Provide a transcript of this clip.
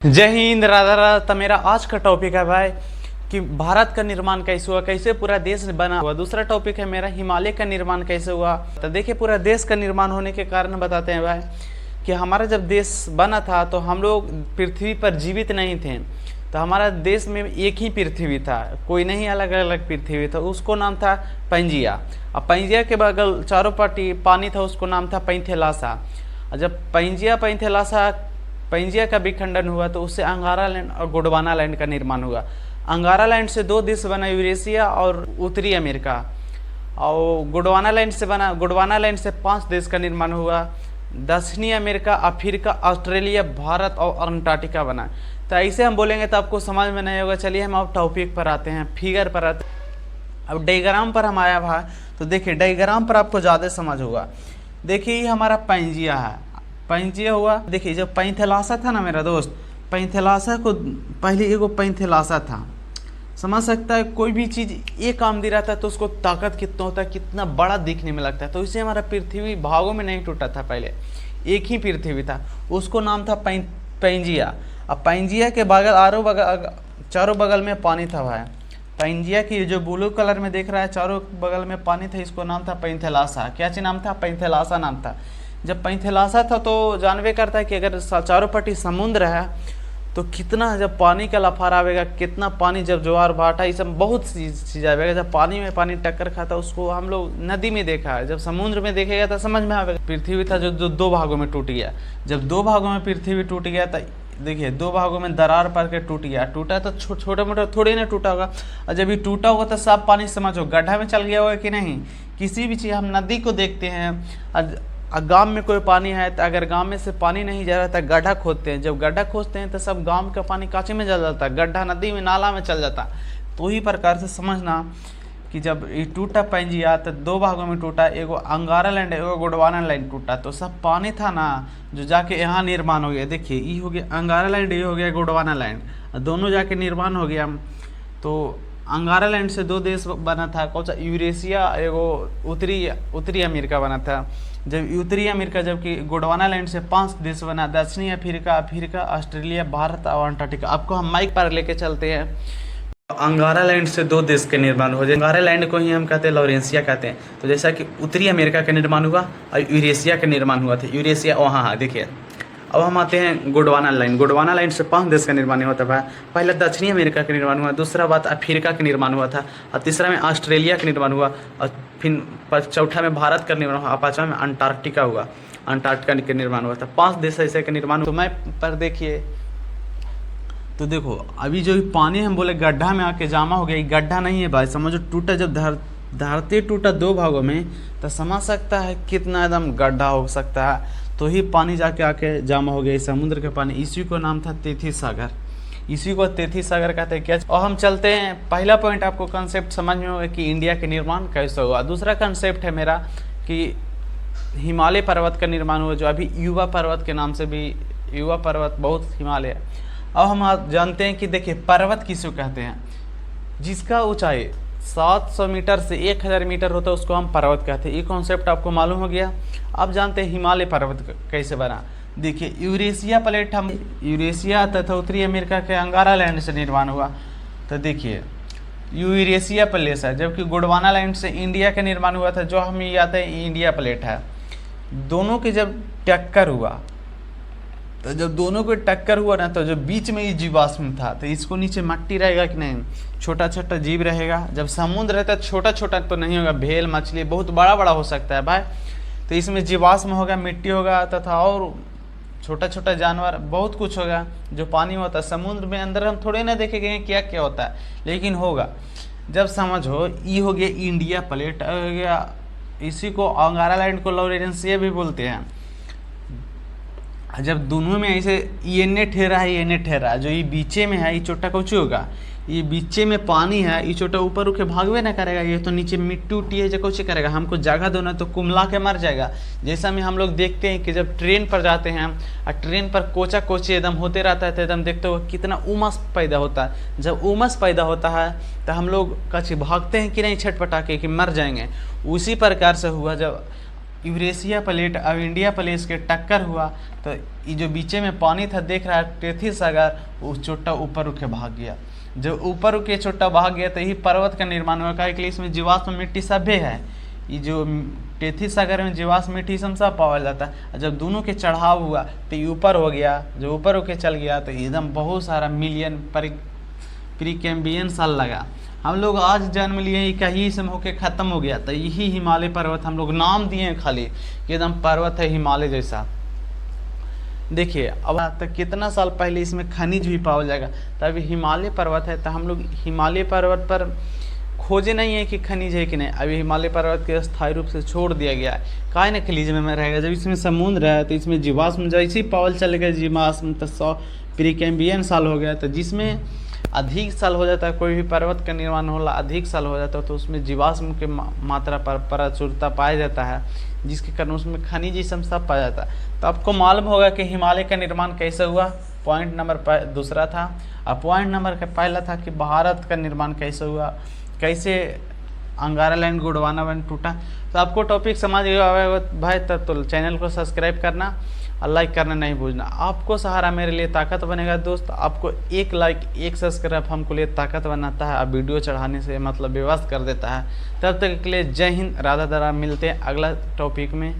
जय हिंद, राधा राधा। तो मेरा आज का टॉपिक है भाई कि भारत का निर्माण कैसे हुआ, कैसे पूरा देश बना हुआ। दूसरा टॉपिक है मेरा हिमालय का निर्माण कैसे हुआ। तो देखिए, पूरा देश का निर्माण होने के कारण बताते हैं भाई कि हमारा जब देश बना था तो हम लोग पृथ्वी पर जीवित नहीं थे। तो हमारा देश में एक ही पृथ्वी था, कोई नहीं अलग अलग पृथ्वी था। उसको नाम था पैंजिया। अब पैंजिया के बगल चारों पाटी पानी था, उसको नाम था पैंथेलासा। और जब पैंजिया का विखंडन हुआ तो उससे अंगारा लैंड और गोंडवाना लैंड का निर्माण हुआ। अंगारा लैंड से दो देश बना, यूरेशिया और उत्तरी अमेरिका। और गोंडवाना लैंड से 5 देश का निर्माण हुआ। दक्षिणी अमेरिका, अफ्रीका, ऑस्ट्रेलिया, भारत और अंटार्कटिका बना। तो ऐसे हम बोलेंगे तो आपको समझ में नहीं होगा। चलिए हम अब टॉपिक पर आते हैं, फिगर पर आते हैं। अब डायग्राम पर हम आया भाई, तो देखिए डायग्राम पर आपको ज़्यादा समझ होगा। देखिए ये हमारा पैंजिया है, पैंजिया हुआ। देखिए जब पैंथेलासा था ना मेरा दोस्त, पैंथेलासा को पहले एगो पैंथेलासा था। समझ सकता है, कोई भी चीज़ एक काम दे रहा था तो उसको ताकत कितना होता है, कितना बड़ा दिखने में लगता है। तो इससे हमारा पृथ्वी भागों में नहीं टूटा था, पहले एक ही पृथ्वी था, उसको नाम था पैंजिया। अब पैंजिया के चारों बगल में पानी था भाई। पैंजिया की जो ब्लू कलर में देख रहा है, चारों बगल में पानी था, इसको नाम था पैंथेलासा। क्या चीज नाम था? पैंथेलासा नाम था। जब पैंथेलासा था तो जानवे करता है कि अगर चारों पट्टी समुद्र है तो कितना जब पानी का लफार आवेगा, कितना पानी जब ज्वार भाटा ये सब बहुत चीज़ आवेगा। जब पानी में पानी टक्कर खाता, उसको हम लोग नदी में देखा है, जब समुद्र में देखेगा तो समझ में आवेगा। पृथ्वी था जो 2 भागों में टूट गया। जब 2 भागों में पृथ्वी टूट गया तो देखिए 2 भागों में दरार पड़ के टूट गया। टूटा तो छोटा मोटा थोड़ी ना टूटा होगा। और जब ये टूटा होगा तो सब पानी समझो गड्ढा में चल गया होगा कि नहीं। किसी भी चीज़, हम नदी को देखते हैं, गांव में कोई पानी है तो अगर गांव में से पानी नहीं जा रहा था, गड्ढा खोदते हैं। जब गड्ढा खोदते हैं तो सब गांव का पानी कांचे में चल जाता है, गड्ढा नदी में नाला में चल जाता। तो ही प्रकार से समझना कि जब ये टूटा पैंजिया तो 2 भागों में टूटा, एगो अंगारा लैंड, एगो गोंडवाना लैंड टूटा। तो सब पानी था ना जो जाके यहाँ निर्माण हो गया। देखिए ये हो गया अंगारा लैंड, ये हो गया गोंडवाना लैंड, दोनों जाके निर्माण हो गया। तो अंगारा लैंड से 2 देश बना था, कौन सा? यूरेशिया, एगो उत्तरी अमेरिका बना था। जब उत्तरी अमेरिका, जबकि गोंडवाना लैंड से 5 देश बना, दक्षिणी अफ्रीका, ऑस्ट्रेलिया, भारत और अंटार्कटिका। आपको हम माइक पर लेके चलते हैं। अंगारा लैंड से 2 देश के निर्माण हो जाए। अंगारा लैंड को ही हम कहते हैं लॉरेंसिया कहते हैं। तो जैसा कि उत्तरी अमेरिका का निर्माण हुआ और यूरेशिया का निर्माण हुआ था। यूरेशिया वहाँ देखिए। अब हम आते हैं गोंडवाना लैंड से 5 देश का निर्माण होता है। पहले दक्षिणी अमेरिका का निर्माण हुआ, दूसरा बात अफ्रीका का निर्माण हुआ था, और तीसरा में ऑस्ट्रेलिया का निर्माण हुआ, और फिर चौथा में भारत का निर्माण हुआ, और 5वां में अंटार्कटिका हुआ, अंटार्कटिका का निर्माण हुआ था। 5 देश ऐसे का निर्माण। तो मैं पर देखिए, तो देखो अभी जो पानी हम बोले गड्ढा में आके जमा हो गया, ये गड्ढा नहीं है भाई, समझो टूटा। जब धरती टूटा 2 भागों में तो समझ सकता है कितना एकदम गड्ढा हो सकता है। तो ही पानी जाके आके जमा हो गया समुद्र का पानी। इसी को नाम था तेथी सागर, इसी को तेथी सागर कहते हैं। क्या? और हम चलते हैं, पहला पॉइंट आपको कंसेप्ट समझ में होगा कि इंडिया के निर्माण कैसे हुआ। दूसरा कंसेप्ट है मेरा कि हिमालय पर्वत का निर्माण हुआ, जो अभी युवा पर्वत के नाम से भी, युवा पर्वत बहुत हिमालय है। अब हम जानते हैं कि देखिए पर्वत किसको कहते हैं, जिसका ऊंचाई 700 मीटर से 1000 मीटर होता है, उसको हम पर्वत कहते हैं। ये कॉन्सेप्ट आपको मालूम हो गया। अब जानते हैं हिमालय पर्वत कैसे बना। देखिए यूरेशिया प्लेट, हम यूरेशिया तथा उत्तरी अमेरिका के अंगारा लैंड से निर्माण हुआ। तो देखिए यूरेशिया प्लेट है, जबकि गोंडवाना लैंड से इंडिया का निर्माण हुआ था, जो हमें याद है इंडिया प्लेट है। दोनों के जब टक्कर हुआ, तो जब दोनों को टक्कर हुआ ना, तो जो बीच में ये जीवाश्म था, तो इसको नीचे मिट्टी रहेगा कि नहीं, छोटा छोटा जीव रहेगा। जब समुद्र रहता है छोटा छोटा तो नहीं होगा, भेल मछली बहुत बड़ा बड़ा हो सकता है भाई। तो इसमें जीवाश्म होगा, मिट्टी होगा, तथा और छोटा छोटा जानवर बहुत कुछ होगा जो पानी में होता है। समुद्र में अंदर हम थोड़े ना देखेंगे क्या क्या होता है, लेकिन होगा। जब समझो ये हो गया इंडिया प्लेट हो गया, इसी को अंगारा लैंड को लॉरेंसिया भी बोलते हैं। जब दोनों में ऐसे ये ठहरा है, ये ठहरा, जो ये बीचे में है, ये छोटा कुछ होगा, ये बीचे में पानी है, ये छोटा ऊपर उठ के भागवे ना करेगा, ये तो नीचे मिट्टी उट्टी है जो कुछ करेगा, हमको जगह दो ना तो कुमला के मर जाएगा। जैसा में हम लोग देखते हैं कि जब ट्रेन पर जाते हैं और ट्रेन पर कोचा कोची एकदम होते रहता है, तो एकदम देखते हो कितना उमस पैदा होता है। जब उमस पैदा होता है तो हम लोग कच्ची भागते हैं कि नहीं छटपटा के कि मर जाएंगे। उसी प्रकार से हुआ जब यूरेशिया प्लेट और इंडिया प्लेट के टक्कर हुआ तो ये जो बीचे में पानी था देख रहा है टेथी सागर, वो छोटा ऊपर उठ के भाग गया। जब ऊपर उठ के छोटा भाग गया तो यही पर्वत का निर्माण हुआ। क्या इसमें जीवाश्म मिट्टी सभ्य है, ये जो टेथी सागर में जीवाश्म मिट्टी सब पाया जाता है। जब दोनों के चढ़ाव हुआ तो ये ऊपर हो गया, जो ऊपर होके चल गया तो एकदम बहुत सारा मिलियन प्रीकैम्बियन साल लगा। हम लोग आज जन्म लिए कहीं से होके ख़त्म हो गया, तो यही हिमालय पर्वत हम लोग नाम दिए हैं खाली कि एकदम पर्वत है हिमालय जैसा। देखिए अब तक कितना साल पहले इसमें खनिज भी पाया जाएगा, तब हिमालय पर्वत है। तो हम लोग हिमालय पर्वत पर खोजे नहीं है कि खनिज है कि नहीं, अभी हिमालय पर्वत के स्थायी रूप से छोड़ दिया गया है। काय न खनिज में रहेगा, जब इसमें समुद्र है तो इसमें जीवाश्म जैसे ही पावल चलेगा जीवाश्म तो 100 प्रीकैम्बियन साल हो गया। तो जिसमें अधिक साल हो जाता है, कोई भी पर्वत का निर्माण होला अधिक साल हो जाता है तो उसमें जीवाश्म के मात्रा पर प्रचुरता पाया जाता है, जिसके कारण उसमें खनिज सब पाया जाता है। तो आपको मालूम होगा कि हिमालय का निर्माण कैसे हुआ, पॉइंट नंबर दूसरा था। और पॉइंट नंबर का पहला था कि भारत का निर्माण कैसे हुआ, कैसे अंगारा लैंड गोंडवाना लैंड टूटा। तो आपको टॉपिक समझ गया भाई, तब तो चैनल को सब्सक्राइब करना और लाइक करना नहीं भूलना। आपको सहारा मेरे लिए ताकत बनेगा दोस्त। आपको एक लाइक एक सब्सक्राइब हमको लिए ताकत बनाता है, अब वीडियो चढ़ाने से मतलब व्यवस्था कर देता है। तब तक के लिए जय हिंद, राधा राधा। मिलते हैं अगला टॉपिक में।